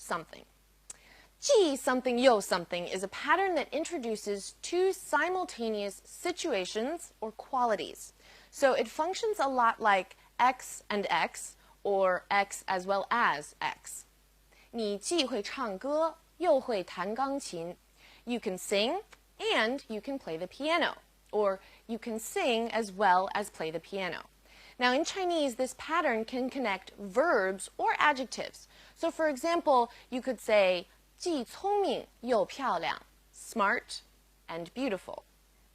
something. 记 something 又 something is a pattern that introduces two simultaneous situations or qualities. So it functions a lot like X and X, or X as well as X. 你既会唱歌又会弹钢琴. You can sing and you can play the piano, or you can sing as well as play the piano. Now in Chinese, this pattern can connect verbs or adjectives. So for example, you could say 既聪明又漂亮 smart and beautiful.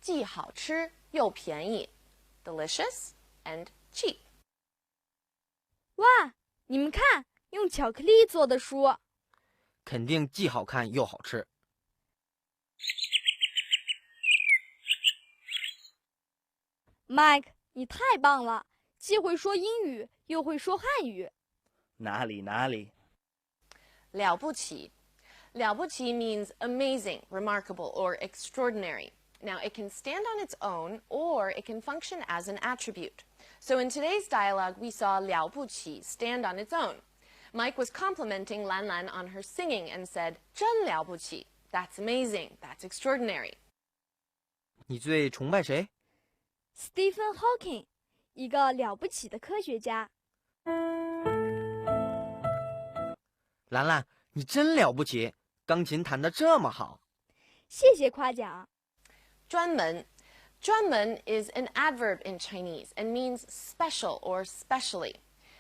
既好吃又便宜 delicious and cheap. 哇，你们看，用巧克力做的书，肯定既好看又好吃。Mike， 你太棒了，既会说英语又会说汉语。哪里？了不起 了不起 means amazing, remarkable, or extraordinary. Now, it can stand on its own, or it can function as an attribute. So in today's dialogue, we saw 了不起 stand on its own. Mike was complimenting Lan Lan on her singing and said, 真了不起 That's amazing, that's extraordinary. 你最崇拜谁？ Stephen Hawking， 一个了不起的科学家。兰兰，你真了不起，钢琴弹得这么好。谢谢夸奖。专门 专门 is an adverb in Chinese and means special or specially.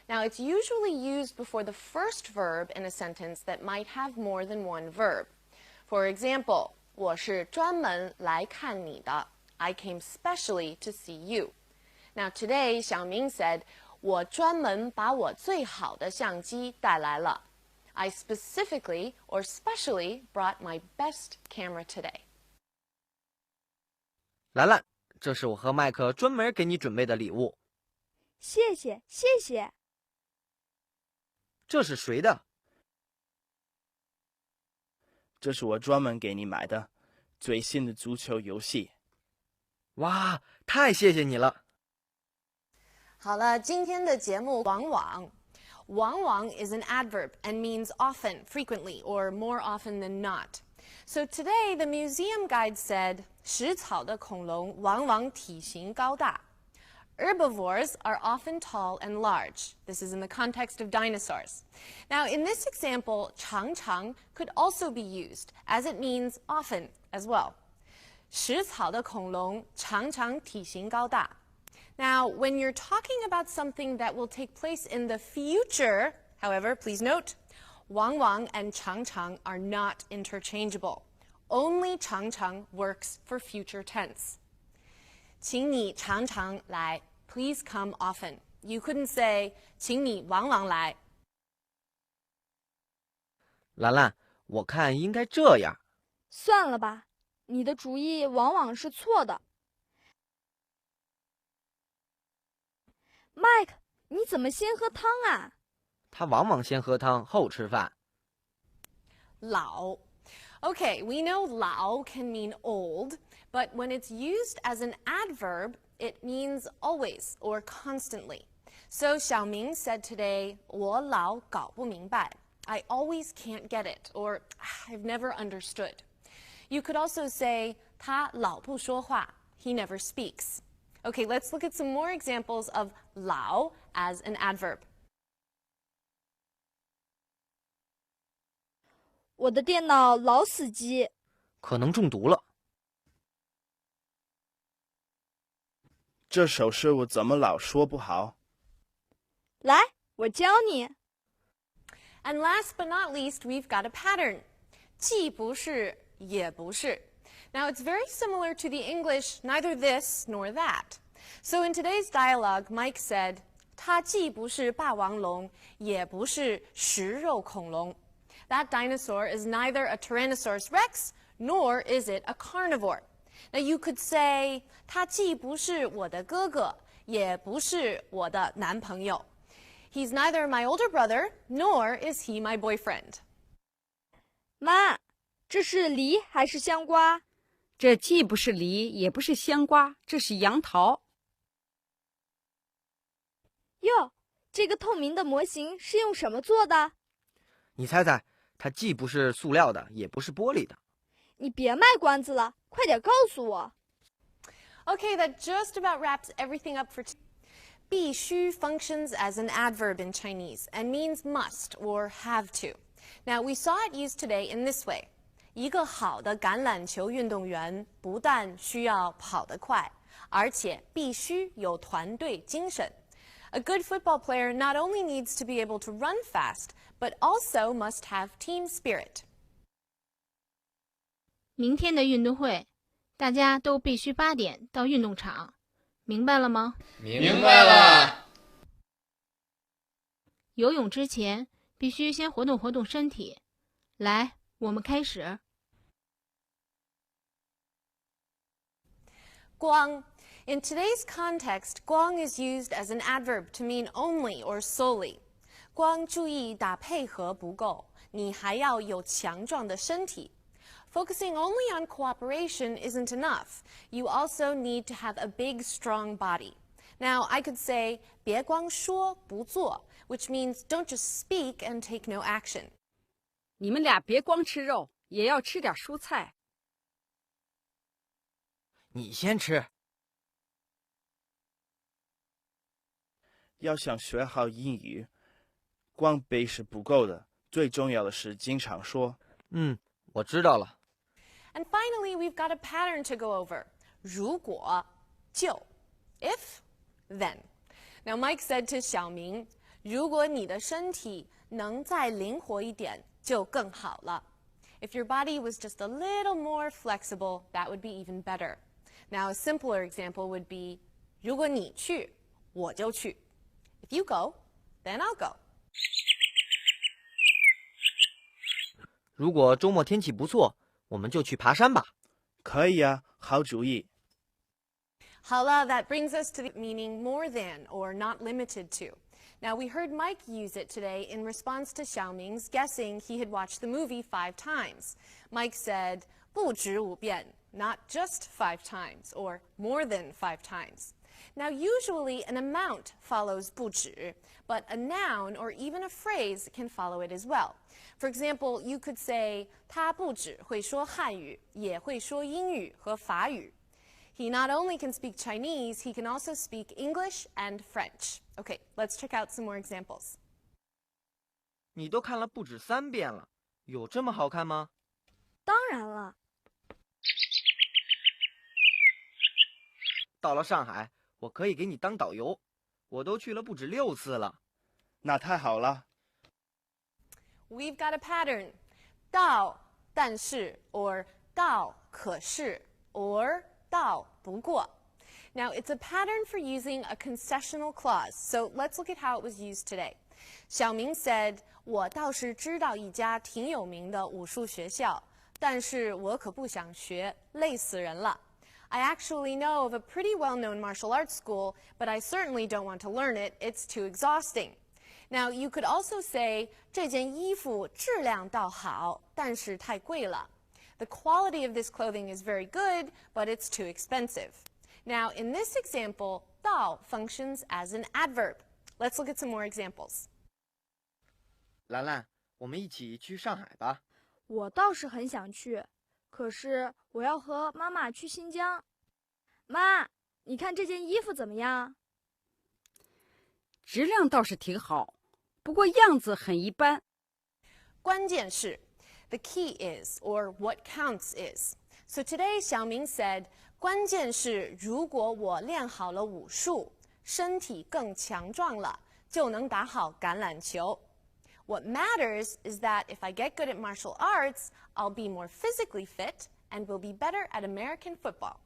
Now, it's usually used before the first verb in a sentence that might have more than one verb. For example, 我是专门来看你的. I came specially to see you. Now, today, Xiaoming said, 我专门把我最好的相机带来了. I specifically or specially brought my best camera today. 兰兰，这是我和麦克专门给你准备的礼物。谢谢，谢谢。这是谁的？这是我专门给你买的最新的足球游戏。哇，太谢谢你了。好了，今天的节目往往 is an adverb and means often, frequently, or more often than not. So today, the museum guide said, 食草的恐龙往往体型高大. Herbivores are often tall and large. This is in the context of dinosaurs. Now, in this example, 常常 could also be used, as it means often as well. 食草的恐龙常常体型高大. Now, when you're talking about something that will take place in the future, however, please note, 往往 and 常常 are not interchangeable. Only 常常 works for future tense. 请你常常来. Please come often. You couldn't say 请你往往来. 兰兰，我看应该这样。算了吧，你的主意往往是错的。Mike， 你怎么先喝汤啊？他往往先喝汤后吃饭。老 Okay, we know 老 can mean old, but when it's used as an adverb, it means always or constantly. So Xiaoming said today, 我老搞不明白. I always can't get it, or I've never understood. You could also say, 他老不说话. He never speaks. Okay, let's look at some more examples of 老 as an adverb. 我的电脑老死机，可能中毒了。这首诗我怎么老说不好？来，我教你。And last but not least, we've got a pattern. 既不是，也不是. Now, it's very similar to the English, neither this nor that. So in today's dialogue, Mike said, 它既不是霸王龙，也不是食肉恐龙. That dinosaur is neither a Tyrannosaurus rex, nor is it a carnivore. Now, you could say, 他既不是我的哥哥，也不是我的男朋友. He's neither my older brother, nor is he my boyfriend. 妈，这是梨还是香瓜？这既不是梨，也不是香瓜，这是杨桃。哟，这个透明的模型是用什么做的？你猜猜，它既不是塑料的，也不是玻璃的。你别卖关子了，快点告诉我。Okay, that just about wraps everything up for today. 必须 functions as an adverb in Chinese and means must or have to. Now, we saw it used today in this way. 一个好的橄榄球运动员不但需要跑得快，而且必须有团队精神。A good football player not only needs to be able to run fast, but also must have team spirit. 明天的运动会，大家都必须8点到运动场，明白了吗？明白了。游泳之前必须先活动活动身体。来，我们开始。光 In today's context, 光 is used as an adverb to mean only or solely. 光注意打配合不够，你还要有强壮的身体。Focusing only on cooperation isn't enough. You also need to have a big, strong body. Now, I could say, 别光说不做, which means don't just speak and take no action. 你们俩别光吃肉，也要吃点蔬菜。你先吃。要想学好英语，光背是不够的，最重要的是经常说。我知道了。And finally, we've got a pattern to go over. 如果就 if then. Now, Mike said to 小明，如果你的身体能再灵活一点，就更好了。If your body was just a little more flexible, that would be even better. Now, a simpler example would be, 如果你去，我就去。If you go, then I'll go. 如果周末天气不错，我们就去爬山吧。可以啊，好主意。好了, that brings us to the meaning more than or not limited to. Now, we heard Mike use it today in response to Xiaoming's guessing he had watched the movie 5 times. Mike said, 不止5遍, not just 5 times, or more than 5 times. Now, usually an amount follows 不止, but a noun or even a phrase can follow it as well. For example, you could say, 他不止会说汉语，也会说英语和法语。He not only can speak Chinese, he can also speak English and French. Okay, let's check out some more examples. 你都看了不止3遍了，有这么好看吗？当然了。到了上海，我可以给你当导游，我都去了不止6次了。那太好了。We've got a pattern. 到但是 or 到可是 or 到不过. Now, it's a pattern for using a concessional clause, so let's look at how it was used today. 小明 said, 我倒是知道一家挺有名的武术学校，但是我可不想学，累死人了。I actually know of a pretty well-known martial arts school, but I certainly don't want to learn it. It's too exhausting. Now, you could also say, 这件衣服质量倒好，但是太贵了。The quality of this clothing is very good, but it's too expensive. Now, in this example, 到 functions as an adverb. Let's look at some more examples. 兰兰，我们一起去上海吧。我倒是很想去，可是我要和妈妈去新疆。妈，你看这件衣服怎么样？质量倒是挺好，不过样子很一般。关键是 the key is, or what counts is. So today, Xiaoming said, 关键是如果我练好了武术，身体更强壮了，就能打好橄榄球。What matters is that if I get good at martial arts, I'll be more physically fit and will be better at American football.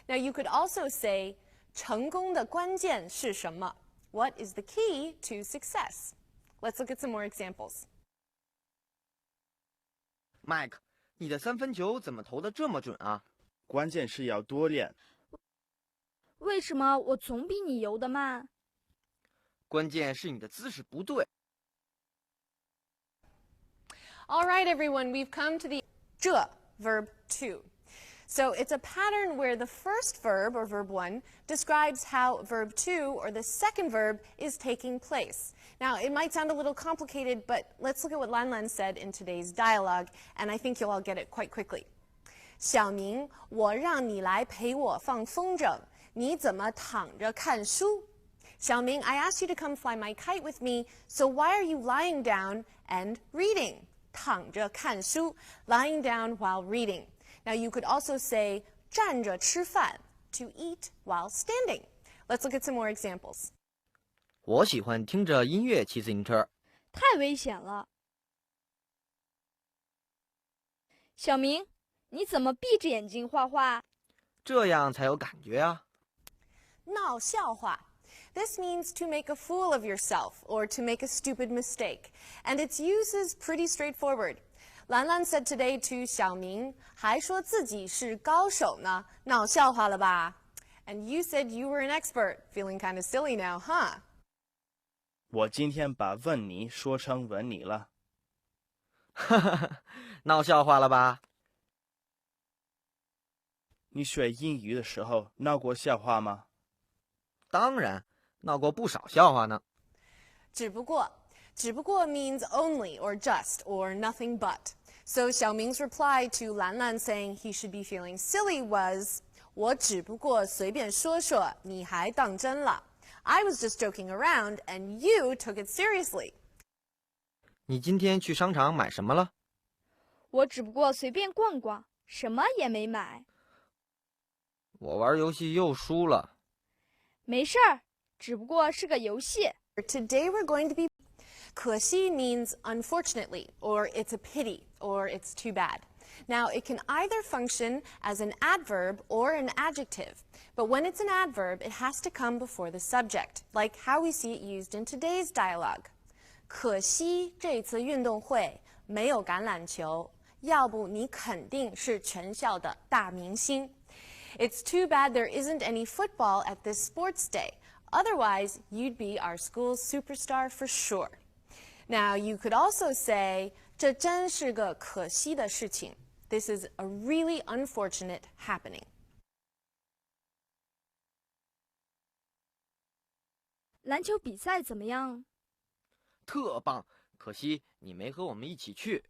Now, you could also say, 成功的关键是什么? What is the key to success? Let's look at some more examples. Mike， 你的3分球怎么投得这么准啊？关键是要多练。为什么我总比你游得慢？关键是你的姿势不对。All right, everyone, we've come to the 这 verb to. So it's a pattern where the first verb, or verb 1, describes how verb 2, or the second verb, is taking place. Now, it might sound a little complicated, but let's look at what Lan Lan said in today's dialogue, and I think you'll all get it quite quickly. 小明，我让你来陪我放风筝，你怎么躺着看书？ Xiaoming, I asked you to come fly my kite with me, so why are you lying down and reading? 躺着看书, lying down while reading. Now you could also say 站着吃饭, to eat while standing. Let's look at some more examples. 我喜欢听着音乐骑自行车。太危险了。小明，你怎么闭着眼睛画画？这样才有感觉啊。闹笑话. This means to make a fool of yourself or to make a stupid mistake, and its use is pretty straightforward. Lan Lan said today to Xiaoming, 还说自己是高手呢，闹笑话了吧? And you said you were an expert, feeling kind of silly now, huh? 我今天把问你说成问你了。哈哈，闹笑话了吧？你学英语的时候闹过笑话吗？当然，闹过不少笑话呢。只不过 means only or just or nothing but. So Xiaoming's reply to Lan Lan saying he should be feeling silly was, 我只不过随便说说，你还当真了。I was just joking around and you took it seriously. 你今天去商场买什么了？我只不过随便逛逛，什么也没买。我玩游戏又输了。没事儿，只不过是个游戏。Today we're going to be 可惜 means unfortunately, or it's a pity, or it's too bad. Now, it can either function as an adverb or an adjective, but when it's an adverb, it has to come before the subject, like how we see it used in today's dialogue. 可惜这次运动会没有橄榄球，要不你肯定是全校的大明星。It's too bad there isn't any football at this sports day. Otherwise, you'd be our school's superstar for sure. Now, you could also say, 这真是个可惜的事情. This is a really unfortunate happening. 篮球比赛怎么样？特棒，可惜你没和我们一起去。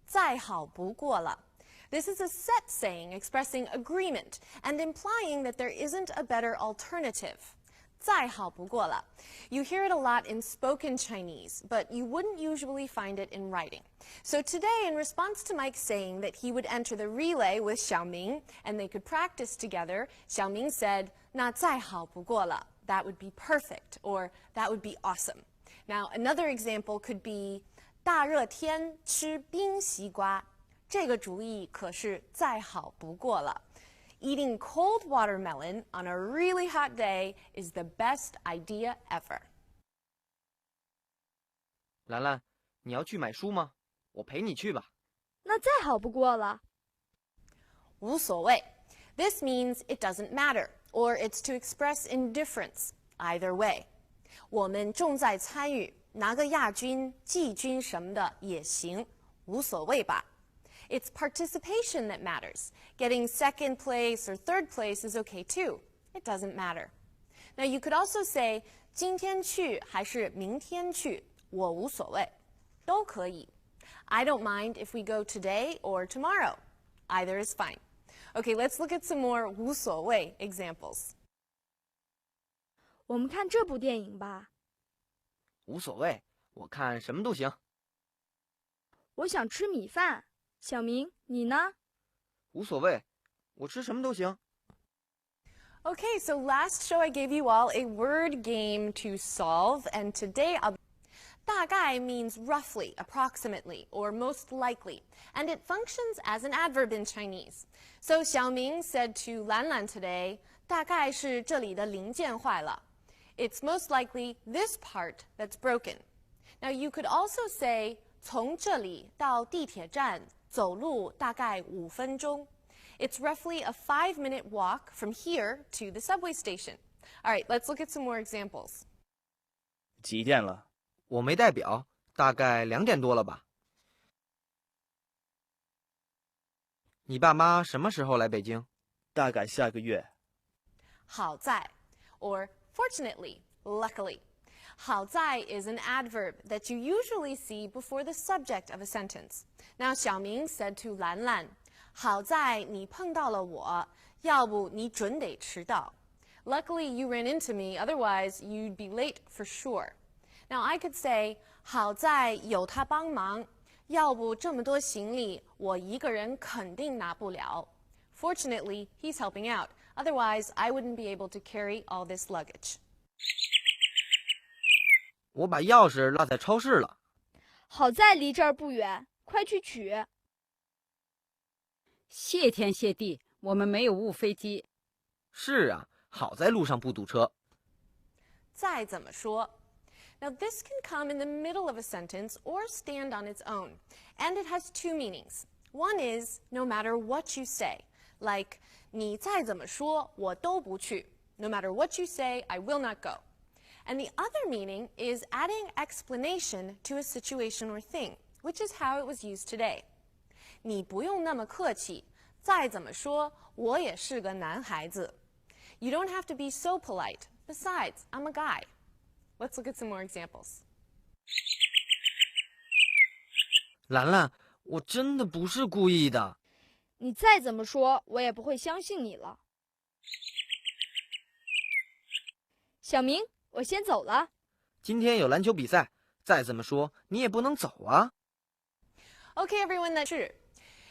再好不过了. This is a set saying expressing agreement and implying that there isn't a better alternative. 再好不过了. You hear it a lot in spoken Chinese, but you wouldn't usually find it in writing. So today, in response to Mike saying that he would enter the relay with Xiaoming and they could practice together, Xiaoming said, 那再好不过了. That would be perfect, or that would be awesome. Now, another example could be, 大热天吃冰西瓜. 这个主意可是再好不过了. Eating cold watermelon on a really hot day is the best idea ever. 兰兰，你要去买书吗？我陪你去吧。那再好不过了。无所谓. This means it doesn't matter, or it's to express indifference. Either way. 我们重在参与，拿个亚军、季军什么的也行，无所谓吧。It's participation that matters. Getting second place or third place is okay too. It doesn't matter. Now you could also say, 今天去还是明天去，我无所谓，都可以。I don't mind if we go today or tomorrow. Either is fine. Okay, let's look at some more 无所谓 examples. 我们看这部电影吧。无所谓，我看什么都行。我想吃米饭。小明，你呢？无所谓，我吃什么都行。Okay, so last show I gave you all a word game to solve, and today I'll... 大概 means roughly, approximately, or most likely, and it functions as an adverb in Chinese. So Xiaoming said to Lan Lan today, 大概是这里的零件坏了. It's most likely this part that's broken. Now you could also say, 从这里到地铁站走路大概5分钟. It's roughly a 5-minute walk from here to the subway station. All right, let's look at some more examples. 几点了？我没带表，大概2点多了吧。你爸妈什么时候来北京？大概下个月。好在 or fortunately, luckily. 好在 is an adverb that you usually see before the subject of a sentence. Now, Xiaoming said to Lan Lan, 好在你碰到了我，要不你准得迟到。Luckily, you ran into me, otherwise you'd be late for sure. Now, I could say, 好在有他帮忙，要不这么多行李，我一个人肯定拿不了。Fortunately, he's helping out. Otherwise, I wouldn't be able to carry all this luggage. 我把钥匙落在超市了。好在离这儿不远，快去取。谢天谢地，我们没有误飞机。是啊，好在路上不堵车。再怎么说 Now, this can come in the middle of a sentence or stand on its own. And it has two meanings. One is, no matter what you say. Like, 你再怎么说，我都不去. No matter what you say, I will not go. And the other meaning is adding explanation to a situation or thing, which is how it was used today. 你不用那么客气，再怎么说，我也是个男孩子. You don't have to be so polite. Besides, I'm a guy. Let's look at some more examples. 兰兰，我真的不是故意的。你再怎么说，我也不会相信你了。小明，我先走了。今天有篮球比赛，再怎么说你也不能走啊。Okay, everyone, that's 是。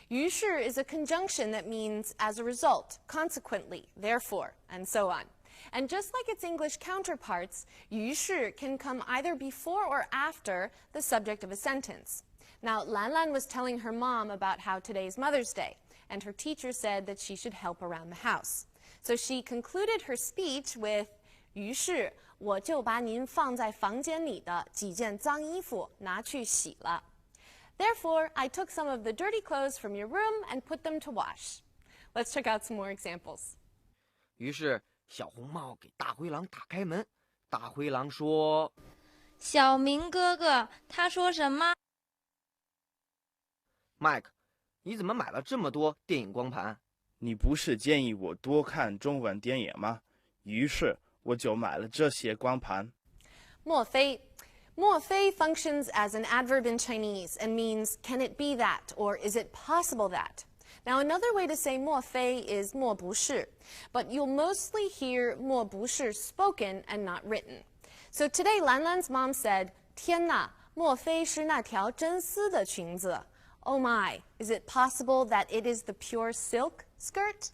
于是 is a conjunction that means as a result, consequently, therefore, and so on. And just like its English counterparts, 于是 can come either before or after the subject of a sentence. Now, Lan Lan was telling her mom about how today's Mother's Day, and her teacher said that she should help around the house. So she concluded her speech with, 于是我就把您放在房间里的几件脏衣服拿去洗了。Therefore, I took some of the dirty clothes from your room and put them to wash. Let's check out some more examples. 于是小红帽给大灰狼打开门，大灰狼说：“小明哥哥，他说什么？”麦克，你怎么买了这么多电影光盘？你不是建议我多看中文电影吗？于是我就买了这些光盘。莫非 functions as an adverb in Chinese and means can it be that or is it possible that? Now, another way to say 莫非 is 莫不是, but you'll mostly hear 莫不是 spoken and not written. So today, Lan Lan's mom said, 天哪，莫非是那条真丝的裙子? Oh my, is it possible that it is the pure silk skirt?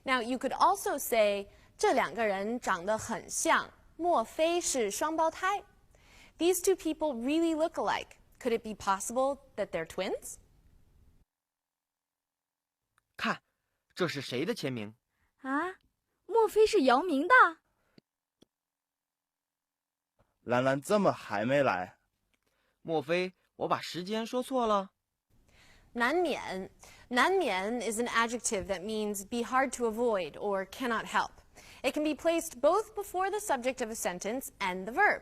Now, you could also say, 这两个人长得很像，莫非是双胞胎? These two people really look alike. Could it be possible that they're twins? 看，这是谁的签名？啊，莫非是姚明的？兰兰怎么还没来？莫非我把时间说错了？难免 is an adjective that means be hard to avoid or cannot help. It can be placed both before the subject of a sentence and the verb.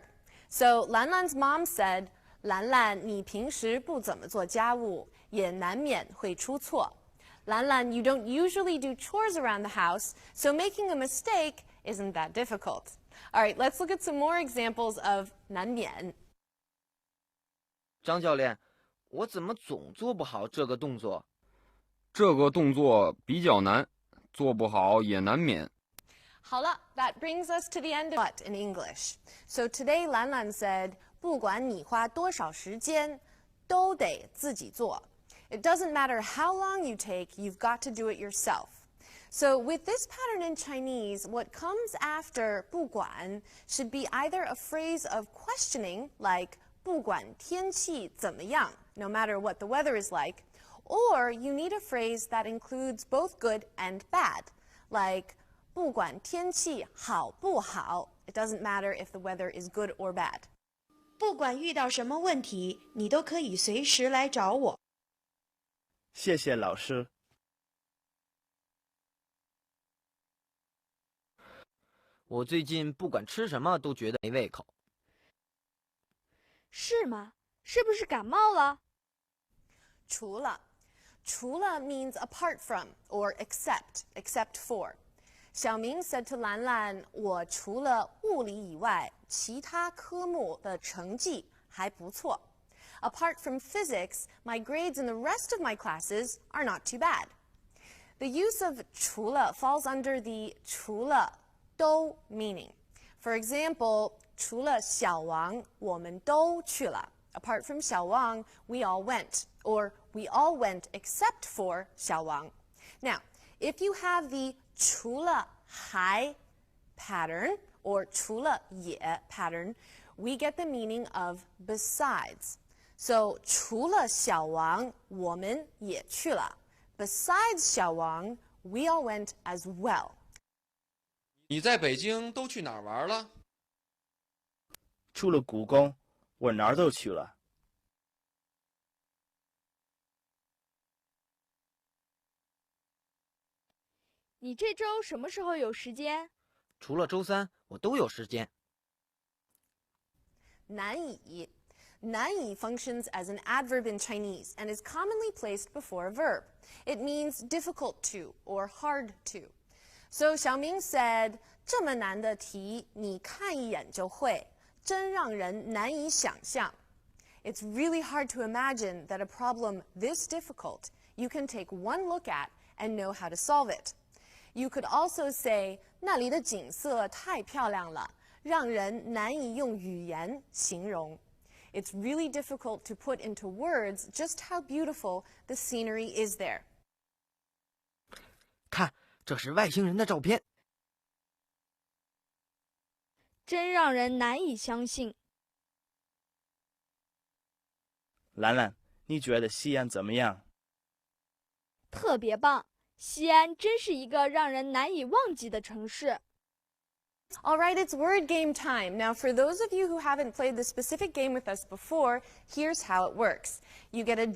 So Lan Lan's mom said, 兰兰，你平时不怎么做家务，也难免会出错。Lan Lan, you don't usually do chores around the house, so making a mistake isn't that difficult. All right, let's look at some more examples of 难免。张教练，我怎么总做不好这个动作？这个动作比较难，做不好也难免。好了， that brings us to the end of what in English. So today, Lan Lan said, 不管你花多少时间，都得自己做。It doesn't matter how long you take, you've got to do it yourself. So with this pattern in Chinese, what comes after 不管 should be either a phrase of questioning, like 不管天气怎么样, no matter what the weather is like, or you need a phrase that includes both good and bad, like 不管天气好不好, it doesn't matter if the weather is good or bad. 不管遇到什么问题，你都可以随时来找我。谢谢老师。我最近不管吃什么都觉得没胃口。是吗？是不是感冒了？除了除了 means apart from or except for. 小明 said to 兰兰，我除了物理以外，其他科目的成绩还不错。Apart from physics, my grades in the rest of my classes are not too bad. The use of 除了 falls under the 除了都 meaning. For example, 除了小王，我们都去了。Apart from 小王, we all went, or we all went except for 小王。Now, if you have the 除了还 pattern, or 除了也 pattern, we get the meaning of besides. So 除了小王，我们也去了。Besides 小王, we all went as well. 你在北京都去哪儿玩了？除了故宫，我哪儿都去了。你这周什么时候有时间？除了周三，我都有时间。难以 functions as an adverb in Chinese and is commonly placed before a verb. It means difficult to or hard to. So Xiaoming said, 这么难的题，你看一眼就会，真让人难以想象。It's really hard to imagine that a problem this difficult you can take one look at and know how to solve it. You could also say, 那里的景色太漂亮了，让人难以用语言形容。It's really difficult to put into words just how beautiful the scenery is there. 看，这是外星人的照片。真让人难以相信。兰兰，你觉得西安怎么样？特别棒，西安真是一个让人难以忘记的城市。All right, it's word game time. Now, for those of you who haven't played this specific game with us before, here's how it works. You get a